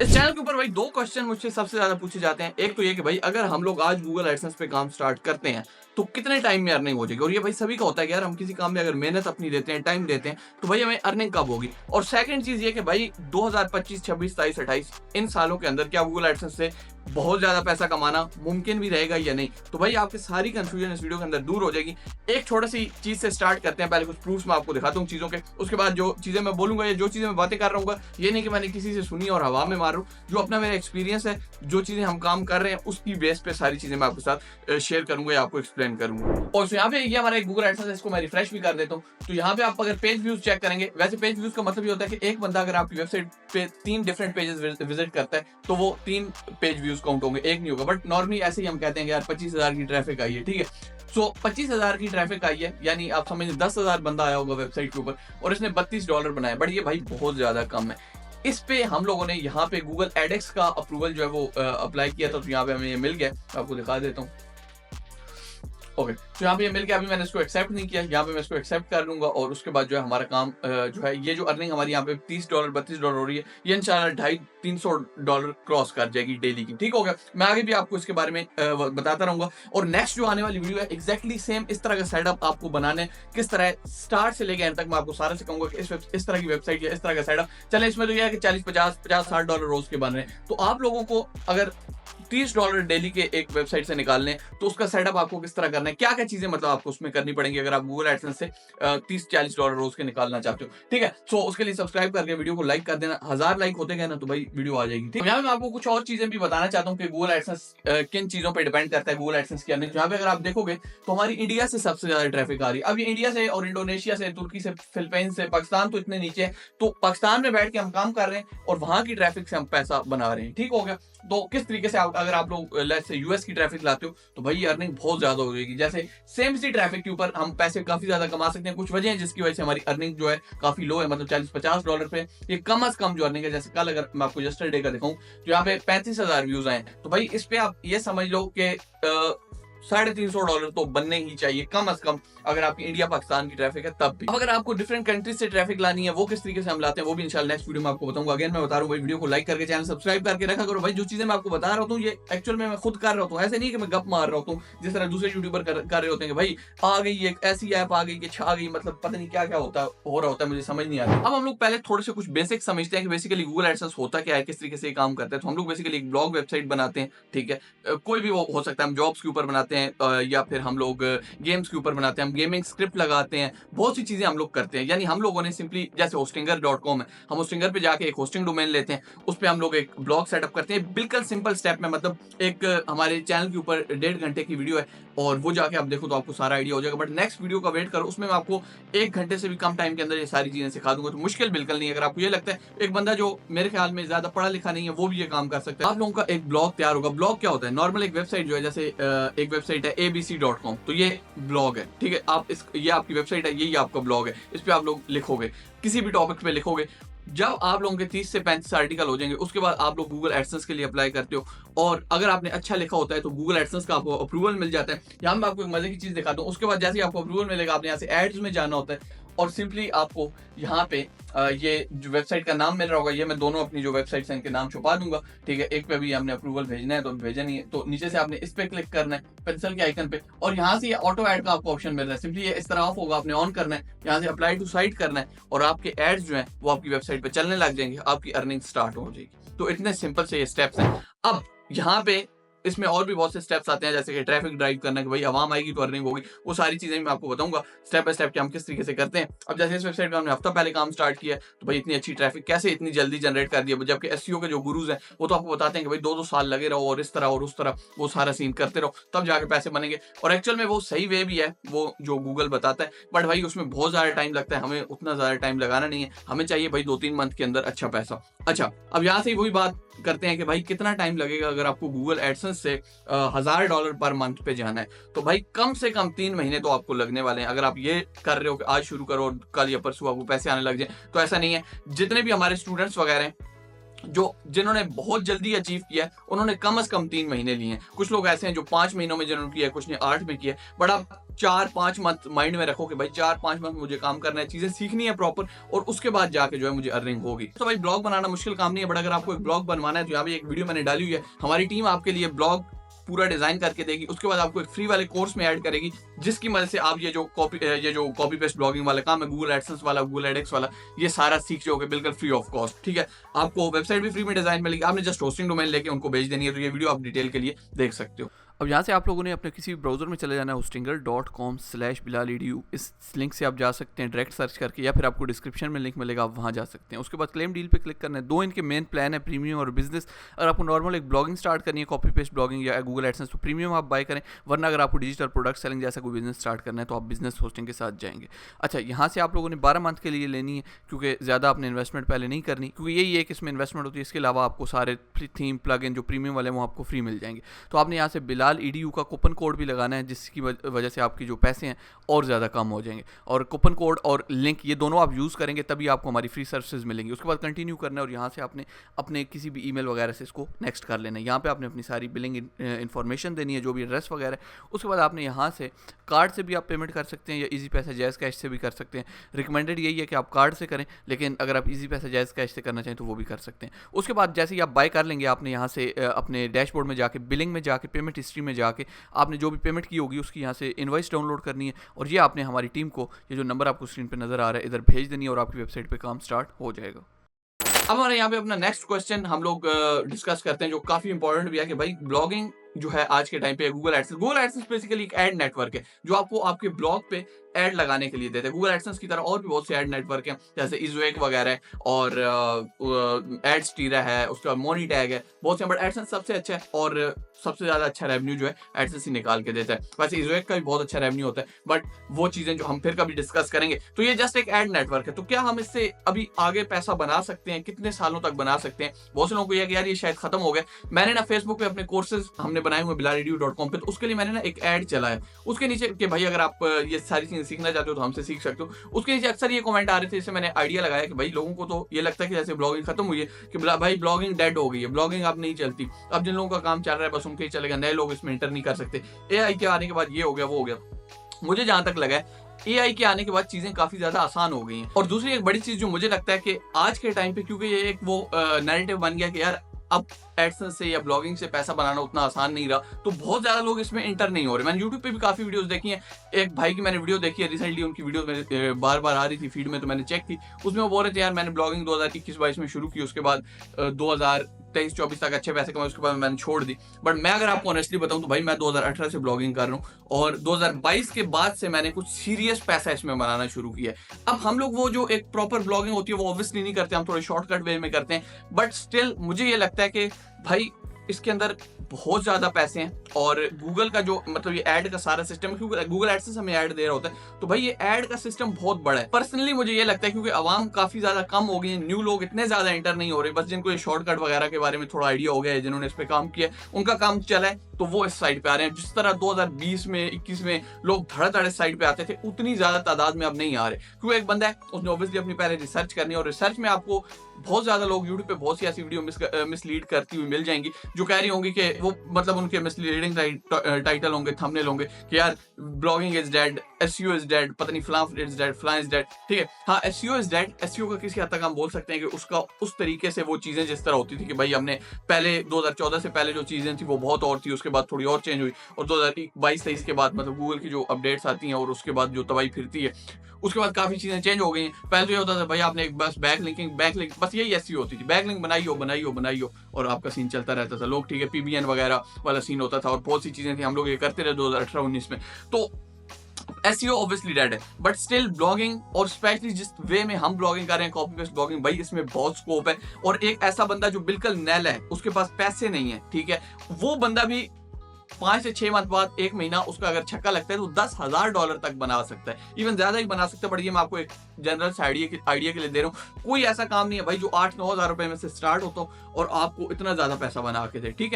इस चैनल के ऊपर भाई दो क्वेश्चन मुझसे सबसे ज्यादा पूछे जाते हैं। एक तो ये कि भाई अगर हम लोग आज गूगल एडसेंस पे काम स्टार्ट करते हैं तो कितने टाइम में अर्निंग हो जाएगी। और ये भाई सभी का होता है कि यार हम किसी काम में अगर मेहनत अपनी देते हैं, टाइम देते हैं, तो भाई हमें अर्निंग कब होगी। और सेकंड चीज ये कि भाई 2025, 26, 27, 28 इन सालों के अंदर क्या गूगल एडसेंस से बहुत ज्यादा पैसा कमाना मुमकिन भी रहेगा या नहीं। तो भाई आपकी सारी कंफ्यूजन इस वीडियो के अंदर दूर हो जाएगी। एक छोटी सी चीज से स्टार्ट करते हैं। पहले कुछ प्रूफ्स मैं आपको दिखाता हूँ चीजों के, उसके बाद जो चीजें मैं बोलूंगा या जो चीजें मैं बातें कर रहा हूँ, ये नहीं कि मैंने किसी से सुनी और हवा में मार रहा हूँ। जो अपना मेरा एक्सपीरियंस है, जो चीजें हम काम कर रहे हैं, उसकी बेस पे सारी चीजें मैं आपके साथ शेयर करूंगा या आपको एक्सप्लेन करूंगा। और यहाँ पे ये हमारा एक गूगल एडसेंस है, इसको मैं रिफ्रेश भी कर देता हूँ। तो यहाँ पे आप अगर पेज व्यूज चेक करेंगे, वैसे पेज व्यूज का मतलब ये होता है कि एक बंदा अगर आपकी वेबसाइट पे 3 डिफरेंट पेजेस विजिट करता है तो वो 3 पेज व्यूज काउंट होंगे, एक नहीं होगा। बट नॉर्मली ऐसे ही हम कहते हैं कि यार 25,000 की ट्रैफिक आई है, ठीक है। सो 25,000 की ट्रैफिक आई है, यानी आप समझिए 10,000 बंदा आया होगा वेबसाइट के ऊपर और इसने $32 बनाया। बट ये भाई बहुत ज्यादा कम है। इस पे हम लोगों ने यहाँ पे गूगल एडेक्स का अप्रूवल जो है वो अप्लाई किया था, तो यहाँ पे हमें ये मिल गया। आपको दिखा देता हूँ। ओके, तो यहाँ पे ये मिल गया। अभी मैंने इसको एक्सेप्ट नहीं किया, यहाँ पे मैं इसको एक्सेप्ट कर लूंगा और उसके बाद जो है हमारा काम जो है, ये जो अर्निंग हमारी यहाँ पे $30, $32 हो रही है, ये इंशाल्लाह $250-300 क्रॉस कर जाएगी डेली की। ठीक हो गया। मैं आगे भी आपको इसके बारे में बताता रहूंगा। और नेक्स्ट जो आने वाली वीडियो है एग्जैक्टली सेम इस तरह का सेटअप आपको बनाने, किस तरह स्टार्ट से लेकर एंड तक मैं आपको सारा सिखाऊंगा कि इस तरह की वेबसाइट या इस तरह का सेटअप चले। इसमें तो यह है कि 40, 50, $60 रोज के बन रहे हैं। तो आप लोगों को अगर $30 डेली के एक वेबसाइट से निकालने, तो उसका सेटअप आपको किस तरह करना है, क्या क्या चीजें मतलब आपको उसमें करनी पड़ेंगी अगर आप गूगल एडसेंस से $30-40 रोज के निकालना चाहते हो। ठीक है। सो उसके लिए सब्सक्राइब करके वीडियो को लाइक कर देना। 1000 लाइक होते गए ना तो भाई वीडियो आ जाएगी। ठीक है। यहाँ मैं आपको कुछ और चीजें भी बताना चाहता हूँ कि गूगल एडसेंस किन चीजों पर डिपेंड करता है गूगल एडसेंस की अर्निंग। यहाँ पे अगर आप देखोगे तो हमारी इंडिया से सबसे ज्यादा ट्रैफिक आ रही है। अब ये इंडिया से और इंडोनेशिया से, तुर्की से, फिलीपींस से, पाकिस्तान तो इतने नीचे है। तो पाकिस्तान में बैठ के हम काम कर रहे हैं और वहां की ट्रैफिक से हम पैसा बना रहे हैं। ठीक हो गया। तो किस तरीके से अगर आप लोग से यूएस की ट्रैफिक लाते हो तो भाई अर्निंग बहुत ज्यादा हो जाएगी। जैसे सेम सी ट्रैफिक के ऊपर हम पैसे काफी ज्यादा कमा सकते हैं। कुछ वजह है जिसकी वजह से हमारी अर्निंग जो है काफी लो है, मतलब $40-50 पे ये कम अज कम जो अर्निंग है। जैसे कल अगर मैं आपको यस्टरडे का दिखाऊं तो यहाँ पे 35,000 व्यूज आए, तो भाई इस पे आप ये समझ लो कि $350 तो बनने ही चाहिए कम अज कम, अगर आपकी इंडिया पाकिस्तान की ट्रैफिक है तब भी। अब अगर आपको डिफरेंट कंट्रीज से ट्रैफिक लानी है, वो किस तरीके से हम लाते हैं, वो भी इंशाल्लाह नेक्स्ट वीडियो में आपको बताऊंगा। अगेन मैं बता रहा हूँ भाई, वीडियो को लाइक करके चैनल सब्सक्राइब करके रखा करो भाई। जो चीजें मैं आपको बता रहा हूँ ये एक्चुअल में मैं खुद कर रहा हूँ, ऐसे नहीं कि मैं गप मार रहा हूँ जिस तरह दूसरे यूट्यूबर कर रहे होते हैं कि भाई आ गई एक ऐसी ऐप आ गई कि छा गई, मतलब पता नहीं क्या क्या होता हो रहा होता है, मुझे समझ नहीं आता। अब हम लोग पहले थोड़े से कुछ बेसिक समझते हैं कि बेसिकली गूगल एडसेंस होता क्या है, किस तरीके से ये काम करता है। तो हम लोग बेसिकली एक ब्लॉग वेबसाइट बनाते हैं, ठीक है। कोई भी वो हो सकता है, हम जॉब्स के ऊपर बनाते हैं या फिर हम लोग गेम्स के ऊपर बनाते हैं, हम गेमिंग स्क्रिप्ट लगाते हैं, बहुत सी चीजें हम लोग करते हैं। यानी हम लोगों ने सिंपली, जैसे hostinger.com है, हम होस्टिंगर पे जाके एक होस्टिंग डोमेन लेते हैं, उस पर हम लोग एक ब्लॉग सेटअप करते हैं बिल्कुल सिंपल स्टेप में। मतलब एक हमारे चैनल के ऊपर 1.5 घंटे की वीडियो है और वो जाके आप देखो तो आपको सारा आइडिया हो जाएगा। बट नेक्स्ट वीडियो का वेट करो, उसमें मैं आपको 1 घंटे से भी कम टाइम के अंदर ये सारी चीजें सिखा दूंगा। तो मुश्किल बिल्कुल नहीं है। अगर आपको ये लगता है, एक बंदा जो मेरे ख्याल में ज्यादा पढ़ा लिखा नहीं है वो भी ये काम कर सकता है। आप लोगों का एक ब्लॉग तैयार होगा। ब्लॉग क्या होता है? नॉर्मल एक वेबसाइट जो है, जैसे एक वेबसाइट है abc.com, तो ये ब्लॉग है, ठीक है। आप ये आपकी वेबसाइट है, यही आपका ब्लॉग है। इस पे आप लोग लिखोगे, किसी भी टॉपिक पे लिखोगे। जब आप लोगों के 30 से 35 आर्टिकल हो जाएंगे, उसके बाद आप लोग गूगल एडसेंस के लिए अप्लाई करते हो। और अगर आपने अच्छा लिखा होता है तो गूगल एडसेंस का आपको अप्रूवल मिल जाता है। यहाँ मैं आपको एक मजे की चीज दिखाता हूँ। उसके बाद जैसे ही आपको अप्रूवल मिलेगा, आपने यहाँ से एड्स में जाना होता है और सिंपली आपको यहाँ पे ये जो वेबसाइट का नाम मिल रहा होगा, ये मैं दोनों अपनी जो वेबसाइट है इनके नाम छुपा दूंगा, ठीक है। एक पे भी हमने अप्रूवल भेजना है तो भेजा नहीं है, तो नीचे से आपने इस पे क्लिक करना है, पेंसिल के आइकन पे, और यहाँ से ये ऑटो ऐड का आपको ऑप्शन मिल रहा है। सिंपली ये इस तरह ऑफ होगा, आपने ऑन करना है, यहाँ से अप्लाई टू साइट करना है और आपके एड्स जो है वो आपकी वेबसाइट पे चलने लग जाएंगे, आपकी अर्निंग स्टार्ट हो जाएगी। तो इतने सिंपल से ये स्टेप्स हैं। अब यहाँ पे इसमें और भी बहुत से स्टेप्स आते हैं, जैसे कि ट्रैफिक ड्राइव करना, कि भाई आवाम आएगी तो अर्निंग होगी। वो सारी चीजें मैं आपको बताऊंगा स्टेप बाय स्टेप कि हम किस तरीके से करते हैं। अब जैसे इस वेबसाइट में हमने हफ्ता पहले काम स्टार्ट किया तो भाई इतनी अच्छी ट्रैफिक कैसे इतनी जल्दी जनरेट कर दिया, जबकि एसईओ के जो गुरुज हैं वो तो आपको बताते हैं कि भाई 2-2 साल लगे रहो और इस तरह और उस तरह वो सारा सीन करते रहो, तब जाके पैसे बनेंगे। और एक्चुअल में वो सही वे भी है, वो जो गूगल बताता है, बट भाई उसमें बहुत ज्यादा टाइम लगता है। हमें उतना ज्यादा टाइम लगाना नहीं है, हमें चाहिए भाई 2-3 मंथ के अंदर अच्छा पैसा। अच्छा, अब यहाँ से वही बात करते हैं कि भाई कितना टाइम लगेगा अगर आपको गूगल एडसेंस से $1000 पर मंथ पे जाना है। तो भाई कम से कम 3 महीने तो आपको लगने वाले हैं। अगर आप ये कर रहे हो कि आज शुरू करो और कल या परसों आपको पैसे आने लग जाए, तो ऐसा नहीं है। जितने भी हमारे स्टूडेंट्स वगैरह हैं जिन्होंने बहुत जल्दी अचीव किया है, उन्होंने कम से कम 3 महीने लिए हैं। कुछ लोग ऐसे हैं जो 5 महीनों में जिन्होंने किया है, कुछ ने 8 में किया है। बट आप 4-5 मंथ माइंड में रखो कि भाई 4-5 मंथ मुझे काम करना है, चीजें सीखनी है प्रॉपर, और उसके बाद जाके जो है मुझे अर्निंग होगी। तो भाई ब्लॉग बनाना मुश्किल काम नहीं है, बट अगर आपको एक ब्लॉग बनवाना है तो यहाँ पे एक वीडियो मैंने डाली हुई है, हमारी टीम आपके लिए ब्लॉग पूरा डिजाइन करके देगी। उसके बाद आपको एक फ्री वाले कोर्स में ऐड करेगी, जिसकी मदद से आप ये जो कॉपी पेस्ट ब्लॉगिंग वाला काम है, गूगल एडसेंस वाला, गूगल एडएक्स वाला, ये सारा सीख जाओगे बिल्कुल फ्री ऑफ कॉस्ट। ठीक है, आपको वेबसाइट भी फ्री में डिजाइन मिलेगी, आपने जस्ट होस्टिंग डोमेन लेके उनको भेज देनी है। तो ये वीडियो आप डिटेल के लिए देख सकते हो। अब यहाँ से आप लोगों ने अपने किसी ब्राउज़र में चले जाना है, hostingle.com/bilal.edu। इस लिंक से आप जा सकते हैं डायरेक्ट सर्च करके, या फिर आपको डिस्क्रिप्शन में लिंक मिलेगा, आप वहाँ जा सकते हैं। उसके बाद क्लेम डील पे क्लिक करना है। 2 इनके मेन प्लान है, प्रीमियम और बिजनेस। अगर आपको नॉर्मल एक ब्लॉगिंग स्टार्ट करनी है, कॉपी पेस्ट ब्लॉगिंग या गूगल एडसेंस, तो प्रीमियम आप बाय करें, वरना अगर आपको डिजिटल प्रोडक्ट सेलिंग जैसा कोई बिजनेस स्टार्ट करना है तो आप बिजनेस होस्टिंग के साथ जाएंगे। अच्छा, यहाँ से आप लोगों ने 12 मंथ के लिए लेनी है, क्योंकि ज़्यादा आपने इन्वेस्टमेंट पहले नहीं करनी, क्योंकि यही है कि इसमें इन्वेस्टमेंट होती है। इसके अलावा आपको सारे थीम प्लग इन जो प्रीमियम वाले वो आपको फ्री मिल जाएंगे। तो आपने यहाँ से बिलाल EDU का कूपन कोड भी लगाना है, जिसकी वजह से आपकी जो पैसे हैं और ज़्यादा कम हो जाएंगे। और कूपन कोड और लिंक ये दोनों आप यूज़ करेंगे तभी आपको हमारी फ्री सर्विसेज मिलेंगी। उसके बाद कंटिन्यू करना है, और यहाँ से आपने अपने किसी भी ईमेल वगैरह से इसको नेक्स्ट कर लेना है। यहाँ पे आपने अपनी सारी बिलिंग इन्फॉर्मेशन देनी है, जो भी एड्रेस वगैरह है। उसके बाद आपने यहाँ से कार्ड से भी आप पेमेंट कर सकते हैं, या ईजी पैसा जैज़ कैश से भी कर सकते हैं। रिकमेंडेड यही है कि आप कार्ड से करें, लेकिन अगर आप ईजी पैसा जैज़ कैश से करना चाहें तो वो भी कर सकते हैं। उसके बाद जैसे ही आप बाय कर लेंगे, आपने यहाँ से अपने डैशबोर्ड में जाके, बिलिंग में जाके, पेमेंट हिस्ट्री में जाके आपने जो भी पेमेंट की होगी उसकी यहाँ से इनवॉइस डाउनलोड करनी है, और ये आपने हमारी टीम को, ये जो नंबर आपको स्क्रीन पे नजर आ रहा है, इधर भेज देनी है, और आपकी वेबसाइट पे काम स्टार्ट हो जाएगा। अब हमारे यहाँ पे अपना नेक्स्ट क्वेश्चन हम लोग डिस्कस करते हैं, जो काफी इंपॉर्टेंट भी है, कि भाई ब्लॉगिंग जो है आज के टाइम पे गूगल एडसेंस बेसिकली एक एड नेटवर्क है, जो आपको आपके ब्लॉग पे एड लगाने के लिए देते हैं। गूगल एडसेंस की तरह और भी बहुत से एड नेटवर्क हैं, जैसे इज़ोएक वगैरह है, और एडस्टीरा है, उसका मोनीटैग है, बहुत से। बट एडसेंस सबसे अच्छा है, और सबसे ज्यादा अच्छा रेवेन्यू जो है एडसेंस ही निकाल के देता है। वैसे इज़ोएक का भी बहुत अच्छा रेवेन्यू होता है, बट वो चीजें जो हम फिर कभी डिस्कस करेंगे। तो ये जस्ट एक एड नेटवर्क है। तो क्या हम इससे अभी आगे पैसा बना सकते हैं? कितने सालों तक बना सकते हैं? बहुत से लोगों को यह कि यार ये शायद खत्म हो गया। मैंने ना फेसबुक पे अपने कोर्सेज हमने बनाए हुए bilaaledu.com पे, तो उसके लिए मैंने ना एक ऐड चलाया उसके नीचे कि भाई अगर आप ये सारी चीजें सीखना चाहते हो तो हमसे सीख सकते हो। उसके नीचे अक्सर ये कमेंट आ रहे थे, जिससे मैंने आइडिया लगाया कि भाई लोगों को तो ये लगता है कि जैसे ब्लॉगिंग खत्म हुई है, कि भाई ब्लॉगिंग डेड हो गई है, ब्लॉगिंग अब नहीं चलती, अब जिन लोगों का काम चल रहा है बस उनके ही चलेगा, नए लोग इसमें इंटर नहीं कर सकते, AI के आने के बाद ये हो गया वो हो गया। मुझे जहां तक लगा है AI के आने के बाद चीजें काफी ज्यादा आसान हो गई हैं। और दूसरी एक बड़ी चीज जो मुझे लगता है कि आज के टाइम पे, क्योंकि ये एक वो नैरेटिव बन गया कि यार अब एडसेंस से या ब्लॉगिंग से पैसा बनाना उतना आसान नहीं रहा, तो बहुत ज्यादा लोग इसमें इंटर नहीं हो रहे। मैंने यूट्यूब पे भी काफी वीडियोस देखी हैं। एक भाई की मैंने वीडियो देखी है रिसेंटली, उनकी वीडियो मेरे बार बार आ रही थी फीड में, तो मैंने चेक की। उसमें वो बोल रहे थे यार मैंने ब्लॉगिंग 2021-22 में शुरू की, उसके बाद 2023-24 तक अच्छे पैसे कमाए, उसके बाद मैंने छोड़ दी। बट मैं अगर आपको ऑनेस्टली बताऊं तो भाई मैं 2018 से ब्लॉगिंग कर रहा हूं, और 2022 के बाद से मैंने कुछ सीरियस पैसा इसमें बनाना शुरू किया है। अब हम लोग वो जो एक प्रॉपर ब्लॉगिंग होती है वो ऑब्वियसली नहीं करते, हम थोड़े शॉर्टकट वे में करते हैं, बट स्टिल मुझे ये लगता है कि भाई इसके अंदर बहुत ज्यादा पैसे हैं। और गूगल का जो मतलब ये ऐड का सारा सिस्टम, क्योंकि गूगल एडसेंस हमें ऐड दे रहा होता है, तो भाई ये ऐड का सिस्टम बहुत बड़ा है। पर्सनली मुझे ये लगता है क्योंकि आवाम काफी ज्यादा कम हो गई है, न्यू लोग इतने ज्यादा एंटर नहीं हो रहे, बस जिनको ये शॉर्टकट वगैरह के बारे में थोड़ा आइडिया हो गया है, जिन्होंने इस पे काम किया उनका काम चला है, तो वो इस साइड पे आ रहे हैं। जिस तरह 2020 में 21 में लोग धड़ाधड़ इस साइड पे आते थे, उतनी ज्यादा तादाद में अब नहीं आ रहे, क्योंकि एक बंदा है उसने ऑब्वियसली अपनी पहले रिसर्च करनी है, और रिसर्च में आपको बहुत ज्यादा लोग यूट्यूब पे बहुत सी ऐसी वीडियो मिसलीड करती हुई मिल जाएंगी, जो कह रही होंगी कि वो मतलब उनके मिसलीडिंग टाइटल होंगे, थंबनेल होंगे कि यार blogging is dead, SEO is dead, पता नहीं फलां इज डेड, फलां इज डेड। ठीक है, हाँ SEO इज डेड। SEO का किसी हद तक हम बोल सकते हैं कि उसका उस तरीके से वो चीजें जिस तरह होती थी कि भाई हमने पहले 2014 से पहले जो चीजें थी वो बहुत और थी, उसके बाद थोड़ी और चेंज हुई, और 2022-23 के बाद मतलब गूगल की जो अपडेट्स आती हैं और उसके बाद जो तबाही फिरती है, उसके बाद काफी चीजें चेंज हो गई हैं। पहले तो ये होता था भाई आपने एक बस बैकलिंक बस यही SEO होती थी, बैकलिंक बनाइयो और आपका सीन चलता रहता था। लोग ठीक है PBN वगैरह वाला सीन होता था, और बहुत सी चीजें थी, हम लोग ये करते रहे 2018-19 में। तो SEO ऑब्वियसली डेड है, बट स्टिल ब्लॉगिंग, और स्पेशली जिस वे में हम ब्लॉगिंग कर रहे हैं कॉपी पेस्ट ब्लॉगिंग, भाई इसमें बहुत स्कोप है। और एक ऐसा बंदा जो बिल्कुल नैल है, उसके पास पैसे नहीं है, ठीक है, वो बंदा भी 5 से 6 मंथ बाद, 1 महीना उसका अगर छक्का लगता है तो $10,000 तक बना सकता है, इवन ज्यादा ही बना सकता है। बट ये मैं आपको एक जनरल आइडिया के लिए दे रहा हूँ। कोई ऐसा काम नहीं है भाई जो 8-9 हज़ार रुपए में से स्टार्ट होता हो और आपको इतना ज्यादा पैसा बना के दे, ठीक है।